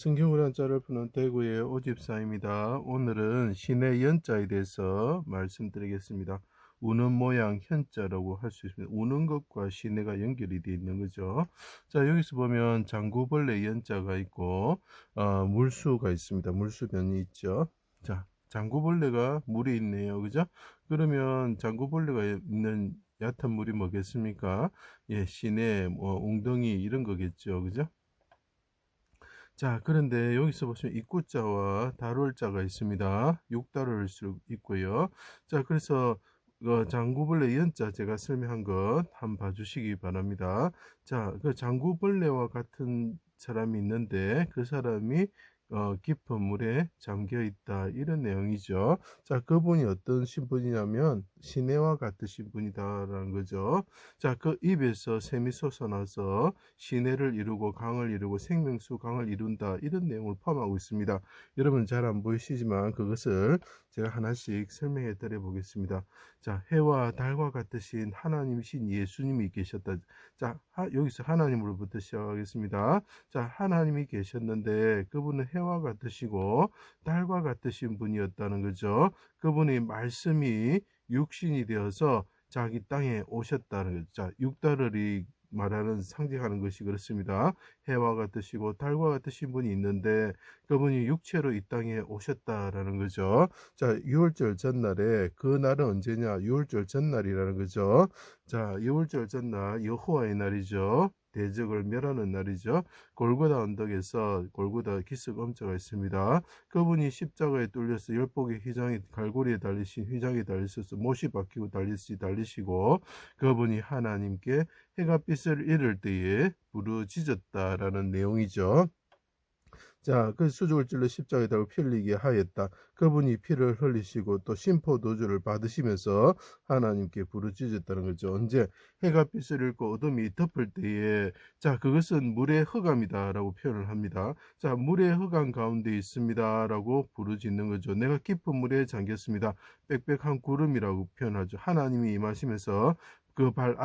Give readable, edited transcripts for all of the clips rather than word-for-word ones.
성경으로 한자를 푸는 대구의 오집사입니다. 오늘은 신의 연자에 대해서 말씀드리겠습니다. 우는 모양 현자라고 할 수 있습니다. 우는 것과 신의가 연결이 되어 있는 거죠. 자, 여기서 보면 장구벌레 연자가 있고 물수가 있습니다. 물수변이 있죠. 자, 장구벌레가 물에 있네요. 그죠? 그러면 장구벌레가 있는 얕은 물이 뭐겠습니까? 예, 시내, 웅덩이 이런 거겠죠. 그죠? 자, 그런데 여기서 보시면 입구자와 다룰자가 있습니다. 육다룰 수 있고요. 자, 그래서 장구벌레 연자 제가 설명한 것 한번 봐주시기 바랍니다. 자, 그 장구벌레와 같은 사람이 있는데 그 사람이 깊은 물에 잠겨 있다 이런 내용이죠. 자, 그분이 어떤 신분이냐면 시내와 같으신 분이다라는 거죠. 자, 그 입에서 샘이 솟아나서 시내를 이루고 강을 이루고 생명수 강을 이룬다 이런 내용을 포함하고 있습니다. 여러분 잘 안 보이시지만 그것을 제가 하나씩 설명해 드려 보겠습니다. 자, 해와 달과 같으신 하나님이신 예수님이 계셨다. 자, 여기서 하나님으로부터 시작하겠습니다. 자, 하나님이 계셨는데 그분은 해와 같으시고 달과 같으신 분이었다는 거죠. 그분의 말씀이 육신이 되어서 자기 땅에 오셨다는 거죠. 자, 육달을이 말하는 상징하는 것이 그렇습니다. 해와 같으시고 달과 같으신 분이 있는데 그분이 육체로 이 땅에 오셨다라는 거죠. 자, 유월절 전날에 그 날은 언제냐? 유월절 전날이라는 거죠. 자, 유월절 전날 여호와의 날이죠. 대적을 멸하는 날이죠. 골고다 언덕에서 골고다 기슭 엄자가 있습니다. 그분이 십자가에 뚫려서 열복의 휘장이 갈고리에 달리신 휘장에 달리셔서 못이 박히고 달리시고 그분이 하나님께 해가 빛을 잃을 때에 부르짖었다라는 내용이죠. 자, 그 수족을 찔러 십자가에 달고 피 흘리게 하였다. 그분이 피를 흘리시고 또 심포 도주를 받으시면서 하나님께 부르짖었다는 거죠. 언제 해가 빛을 잃고 어둠이 덮을 때에 자, 그것은 물의 흑암이다라고 표현을 합니다. 자, 물의 흑암 가운데 있습니다라고 부르짖는 거죠. 내가 깊은 물에 잠겼습니다. 빽빽한 구름이라고 표현하죠. 하나님이 임하시면서 그 발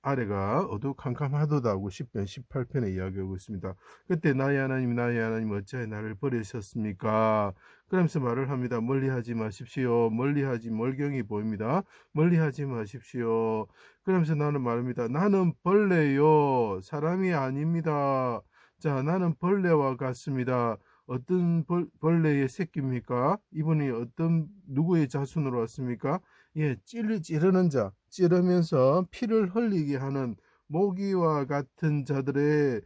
아래가 어두컴컴하도다고 10편 18편에 이야기하고 있습니다. 그때 나의 하나님 어찌하여 나를 버리셨습니까? 그러면서 말을 합니다. 멀리하지 마십시오. 멀리하지 멀경이 보입니다. 멀리하지 마십시오. 그러면서 나는 말합니다. 나는 벌레요. 사람이 아닙니다. 자, 나는 벌레와 같습니다. 어떤 벌레의 새끼입니까? 이분이 어떤 누구의 자손으로 왔습니까? 예, 찌르는 자, 찌르면서 피를 흘리게 하는 모기와 같은 자들의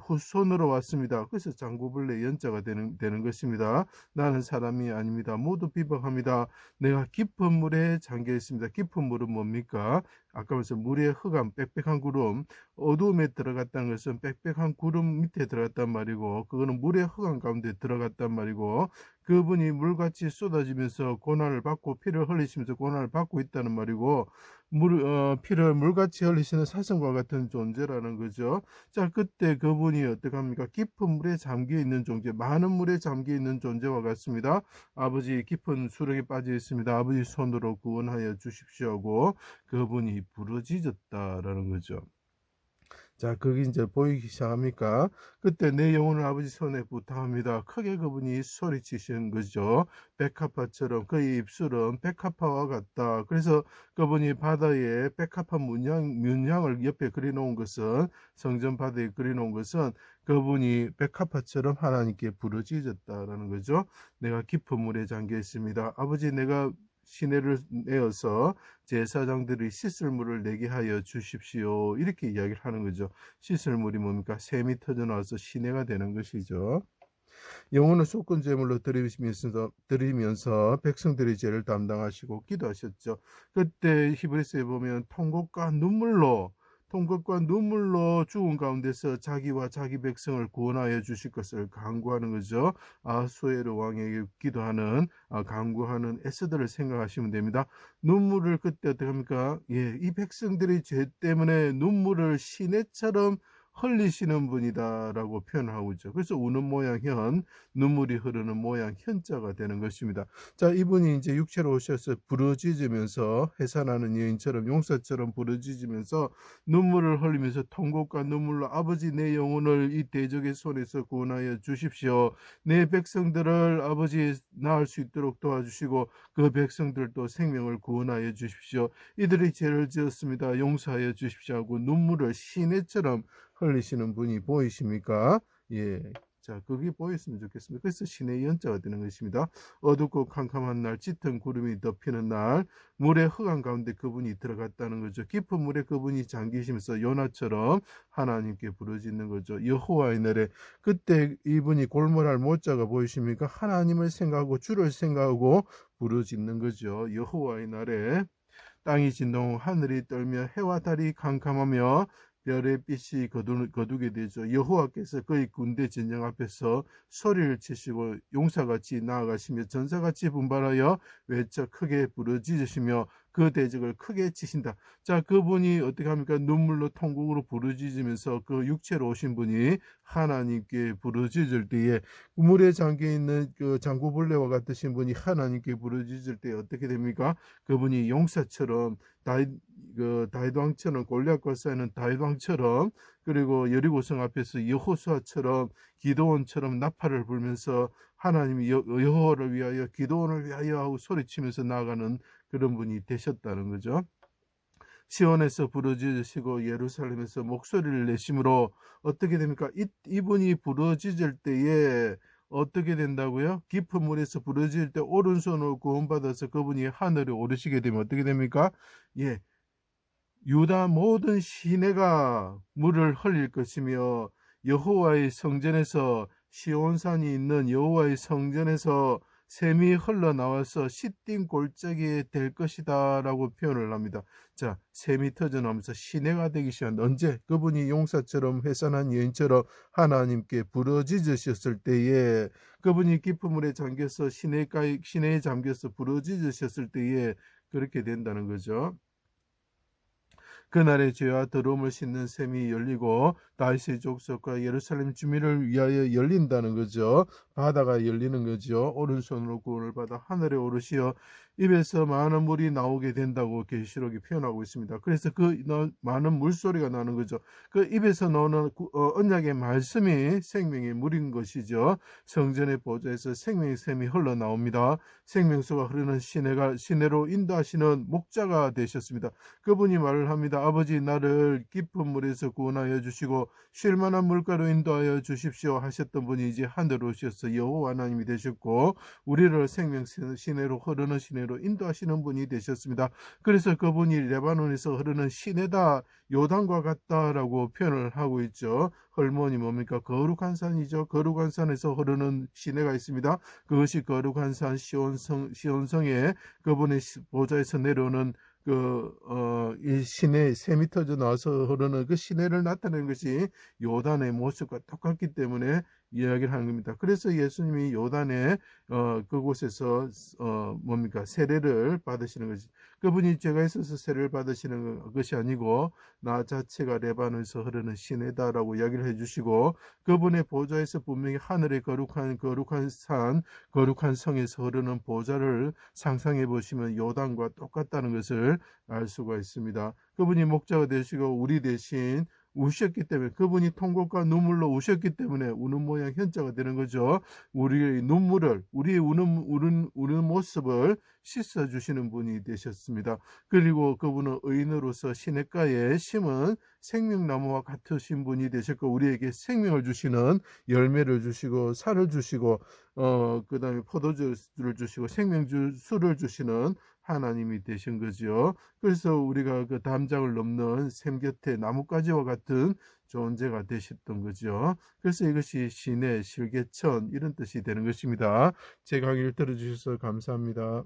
후손으로 왔습니다. 그래서 장구벌레 연자가 되는 것입니다. 나는 사람이 아닙니다. 모두 비방합니다. 내가 깊은 물에 잠겨 있습니다. 깊은 물은 뭡니까? 아까 말씀 물의 흑암, 빽빽한 구름, 어두움에 들어갔다는 것은 빽빽한 구름 밑에 들어갔단 말이고, 그거는 물의 흑암 가운데 들어갔단 말이고, 그분이 물같이 쏟아지면서 고난을 받고 피를 흘리시면서 고난을 받고 있다는 말이고, 피를 물같이 흘리시는 사슴과 같은 존재라는 거죠. 자, 그때 그분이 어떻게 합니까? 깊은 물에 잠겨 있는 존재, 많은 물에 잠겨 있는 존재와 같습니다. 아버지 깊은 수렁에 빠져 있습니다. 아버지 손으로 구원하여 주십시오 하고 그분이 부르짖었다라는 거죠. 자, 그게 이제 보이기 시작합니까? 그때 내 영혼을 아버지 손에 부탁합니다. 크게 그분이 소리치시는 거죠. 백합화처럼 그의 입술은 백합화와 같다. 그래서 그분이 바다에 백합화 문양을 옆에 그려놓은 것은 성전 바다에 그려놓은 것은 그분이 백합화처럼 하나님께 부르짖었다라는 거죠. 내가 깊은 물에 잠겨 있습니다. 아버지 내가 시내를 내어서 제사장들이 씻을 물을 내게 하여 주십시오. 이렇게 이야기를 하는 거죠. 씻을 물이 뭡니까? 샘이 터져나와서 시내가 되는 것이죠. 영혼을 속건 제물로 드리면서 백성들의 죄를 담당하시고 기도하셨죠. 그때 히브리서에 보면 통곡과 눈물로 죽은 가운데서 자기와 자기 백성을 구원하여 주실 것을 간구하는 거죠. 아수에르 왕에게 기도하는 간구하는 에스더를 생각하시면 됩니다. 눈물을 그때 어떻게 합니까? 예, 이 백성들의 죄 때문에 눈물을 시내처럼 흘리시는 분이다라고 표현을 하고 있죠. 그래서 우는 모양 현, 눈물이 흐르는 모양 현자가 되는 것입니다. 자, 이분이 이제 육체로 오셔서 부르짖으면서 해산하는 여인처럼 용사처럼 부르짖으면서 눈물을 흘리면서 통곡과 눈물로 아버지 내 영혼을 이 대적의 손에서 구원하여 주십시오. 내 백성들을 아버지 낳을 수 있도록 도와주시고 그 백성들도 생명을 구원하여 주십시오. 이들이 죄를 지었습니다. 용서하여 주십시오 하고 눈물을 시내처럼 흘리시는 분이 보이십니까? 예. 자, 그게 보였으면 좋겠습니다. 그래서 신의 연자가 되는 것입니다. 어둡고 캄캄한 날, 짙은 구름이 덮이는 날, 물의 흑암 가운데 그분이 들어갔다는 거죠. 깊은 물에 그분이 잠기시면서 요나처럼 하나님께 부르짖는 거죠. 여호와의 날에 그때 이분이 골몰할 모자가 보이십니까? 하나님을 생각하고 주를 생각하고 부르짖는 거죠. 여호와의 날에 땅이 진동, 하늘이 떨며 해와 달이 캄캄하며 별의 빛이 거두게 되죠. 여호와께서 그의 군대 진영 앞에서 소리를 치시고 용사같이 나아가시며 전사같이 분발하여 외쳐 크게 부르짖으시며 그 대적을 크게 치신다. 자, 그분이 어떻게 합니까? 눈물로 통곡으로 부르짖으면서 그 육체로 오신 분이 하나님께 부르짖을 때에 물에 잠겨 있는 그 장구벌레와 같으신 분이 하나님께 부르짖을 때 어떻게 됩니까? 그분이 용사처럼 다윗 왕처럼 골리앗과 싸우는 다윗 왕처럼 그리고 여리고성 앞에서 여호수아처럼 기드온처럼 나팔을 불면서 하나님이 여호와를 위하여 기드온을 위하여 하고 소리치면서 나아가는 그런 분이 되셨다는 거죠. 시온에서 부르짖으시고 예루살렘에서 목소리를 내심으로 어떻게 됩니까? 이분이 부르짖을 때에 어떻게 된다고요? 깊은 물에서 부르짖을 때 오른손으로 구원받아서 그분이 하늘에 오르시게 되면 어떻게 됩니까? 예, 유다 모든 시내가 물을 흘릴 것이며 여호와의 성전에서 시온산이 있는 여호와의 성전에서 샘이 흘러나와서 시띵 골짜기에 될 것이다 라고 표현을 합니다. 자, 샘이 터져나오면서 시내가 되기 시작한 언제? 그분이 용사처럼 해산한 여인처럼 하나님께 부르짖으셨을 때에 그분이 깊은 물에 잠겨서 시내에 잠겨서 부르짖으셨을 때에 그렇게 된다는 거죠. 그날의 죄와 더러움을 씻는 샘이 열리고 다윗의 족속과 예루살렘 주민을 위하여 열린다는 거죠. 바다가 열리는 거죠. 오른손으로 구원을 받아 하늘에 오르시어 입에서 많은 물이 나오게 된다고 계시록이 표현하고 있습니다. 그래서 그 많은 물소리가 나는 거죠. 그 입에서 나오는 언약의 말씀이 생명의 물인 것이죠. 성전의 보좌에서 생명의 샘이 흘러나옵니다. 생명수가 흐르는 시내로 인도하시는 목자가 되셨습니다. 그분이 말을 합니다. 아버지, 나를 깊은 물에서 구원하여 주시고 쉴만한 물가로 인도하여 주십시오 하셨던 분이 이제 하늘로 오셔서 여호와 하나님이 되셨고 우리를 생명 시내로 흐르는 시내로 인도하시는 분이 되셨습니다. 그래서 그분이 레바논에서 흐르는 시내다, 요단과 같다라고 표현을 하고 있죠. 헐몬이 뭡니까? 거룩한 산이죠. 거룩한 산에서 흐르는 시내가 있습니다. 그것이 거룩한 산 시온성에 그분의 보좌에서 내려오는 이 시내 샘이 터져 나와서 흐르는 그 시내를 나타내는 것이 요단의 모습과 똑같기 때문에 이야기를 하는 겁니다. 그래서 예수님이 요단의 그곳에서 뭡니까? 세례를 받으시는 것이 그분이 죄가 있어서 세례를 받으시는 것이 아니고 나 자체가 레바논에서 흐르는 시내다라고 이야기를 해주시고 그분의 보좌에서 분명히 하늘의 거룩한 산, 거룩한 성에서 흐르는 보좌를 상상해 보시면 요단과 똑같다는 것을 알 수가 있습니다. 그분이 목자가 되시고 우리 대신 우셨기 때문에 그분이 통곡과 눈물로 우셨기 때문에 우는 모양 현자가 되는 거죠. 우리의 눈물을 우리의 우는 모습을 씻어주시는 분이 되셨습니다. 그리고 그분은 의인으로서 시냇가에 심은 생명나무와 같으신 분이 되셨고 우리에게 생명을 주시는 열매를 주시고 살을 주시고 그 다음에 포도주를 주시고 생명주를 주시는 하나님이 되신 거죠. 그래서 우리가 그 담장을 넘는 샘 곁에 나뭇가지와 같은 존재가 되셨던 거죠. 그래서 이것이 시내, 실개천 이런 뜻이 되는 것입니다. 제 강의를 들어주셔서 감사합니다.